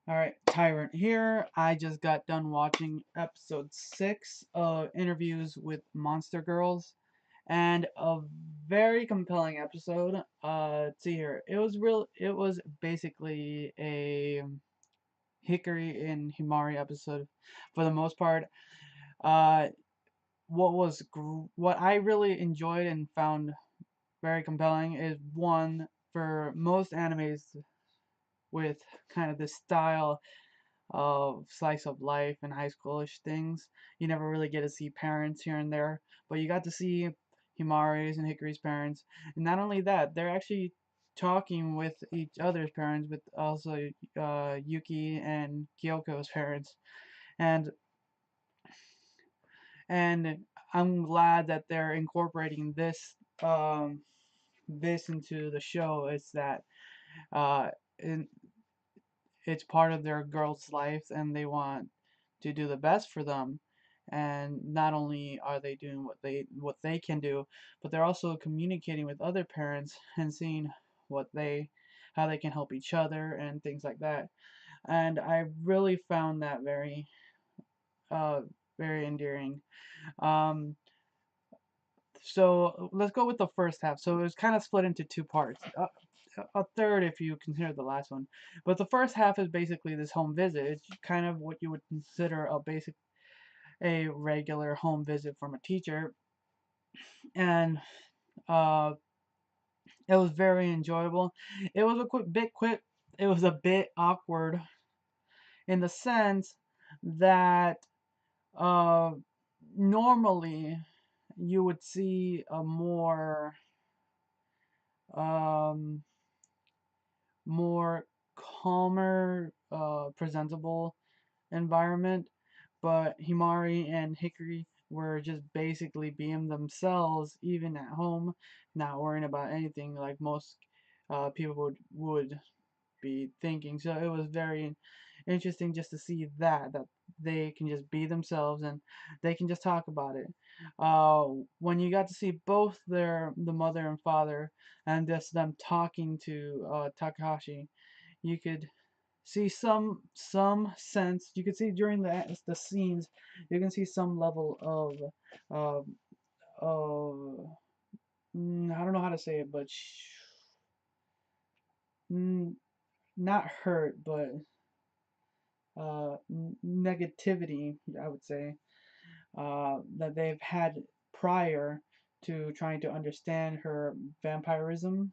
Alright, Tyrant here. I just got done watching episode 6 of Interviews with Monster Girls, and a very compelling episode. Let's see here. It was basically a Hikari and Himari episode for the most part. Uh, what I really enjoyed and found very compelling is one, for most animes with kind of this style of slice of life and high schoolish things. You never really get to see parents here and there, but you got to see Himari's and Hikari's parents. And not only that, they're actually talking with each other's parents, with also Yuki and Kyoko's parents. And and I'm glad that they're incorporating this into the show. Is that uh, in, it's part of their girls' lives and they want to do the best for them. And not only are they doing what they can do, but they're also communicating with other parents and seeing what they how they can help each other and things like that. And I really found that uh very endearing. Um so let's go with the first half. So it was kind of split into two parts. A third if you consider the last one. But the first half is basically this home visit. It's kind of what you would consider a regular home visit from a teacher, and uh, it was very enjoyable. It was a quick. It was a bit awkward in the sense that uh, normally you would see a um, more calmer, presentable environment, but Himari and Hikari were just basically being themselves, even at home, not worrying about anything like most people would be thinking. So it was very interesting just to see that they can just be themselves and they can just talk about it. When you got to see both the mother and father and just them talking to Takahashi, you could see some sense. You can see during the scenes, you can see some level of I don't know how to say it, but mm, not hurt, but negativity, I would say, that they've had prior to trying to understand her vampirism.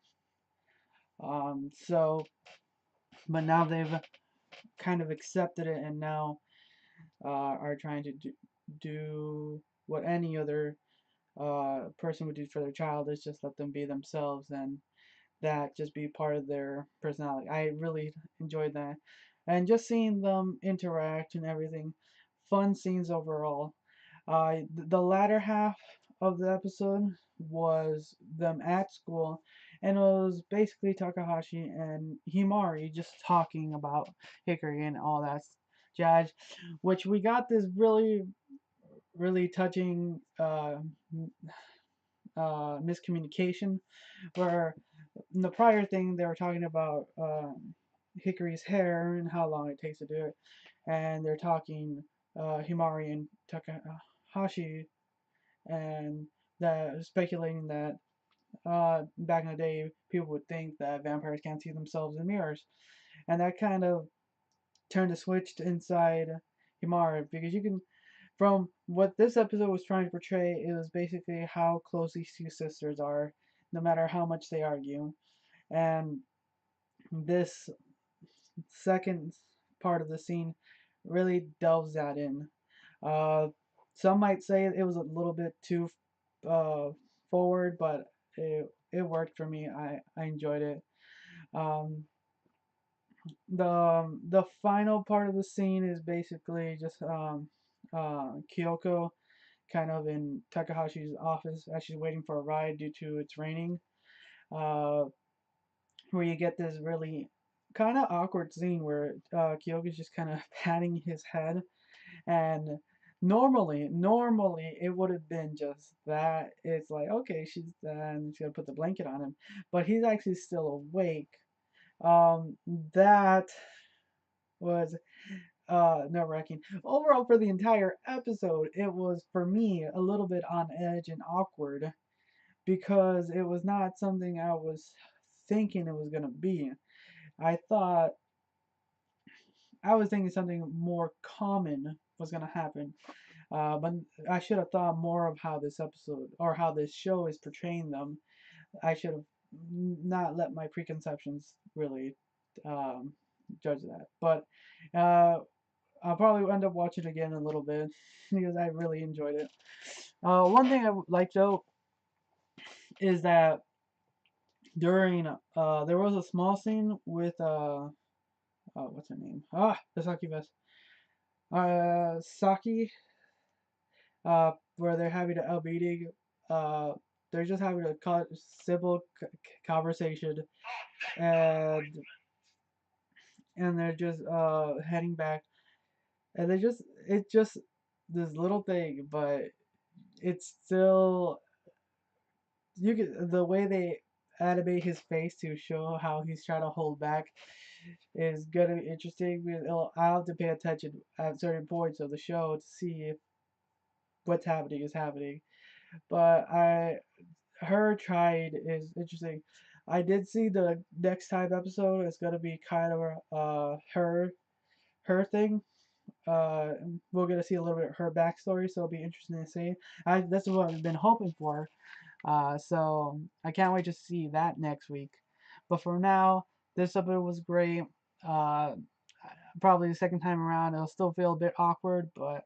But now they've kind of accepted it, and now are trying to do what any other person would do for their child, is just let them be themselves and that just be part of their personality. I really enjoyed that. And just seeing them interact and everything. Fun scenes overall. The latter half of the episode was them at school, and it was basically Takahashi and Himari just talking about Hikari and all that jazz, which we got this really touching miscommunication where in the prior thing they were talking about Hickory's hair and how long it takes to do it, and they're talking Himari and Takahashi, and that speculating that back in the day people would think that vampires can't see themselves in mirrors, and that kind of turned a switch inside Himari because you can. From what this episode was trying to portray, it was basically how close these two sisters are, no matter how much they argue. And this second part of the scene really delves that in. Uh, some might say it was a little bit too uh, forward, but it worked for me. I enjoyed it. Um, the final part of the scene is basically just Kyoko kind of in Takahashi's office as she's waiting for a ride due to it's raining. Uh, where you get this really kind of awkward scene where Kyogo's just kind of patting his head, and normally it would have been just that. It's like okay, she's gonna put the blanket on him, but he's actually still awake. That was nerve-wracking. Overall, for the entire episode, it was for me a little bit on edge and awkward because it was not something I was thinking it was gonna be. I thought I was thinking something more common was gonna happen, but I should have thought more of how this episode or how this show is portraying them. I should have not let my preconceptions really um, judge that. But uh, I'll probably end up watching it again in a little bit because I really enjoyed it. One thing I like though is that during there was a small scene with what's her name? The Saki vest. Saki, where they're having a meeting. Uh, they're just having a civil conversation, and they're just heading back, and it's just this little thing, but it's still you get the way they animate his face to show how he's trying to hold back is gonna be interesting. I'll have to pay attention at certain points of the show to see if what's happening is happening. But her trying is interesting. I did see the next time episode is gonna be kind of her thing. Uh, we're gonna see a little bit of her backstory, so it'll be interesting to see. That's what I've been hoping for. So I can't wait to see that next week. But for now, this episode was great. Uh, Probably the second time around, it'll still feel a bit awkward, but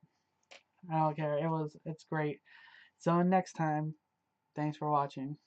I don't care. It's great. So next time, thanks for watching.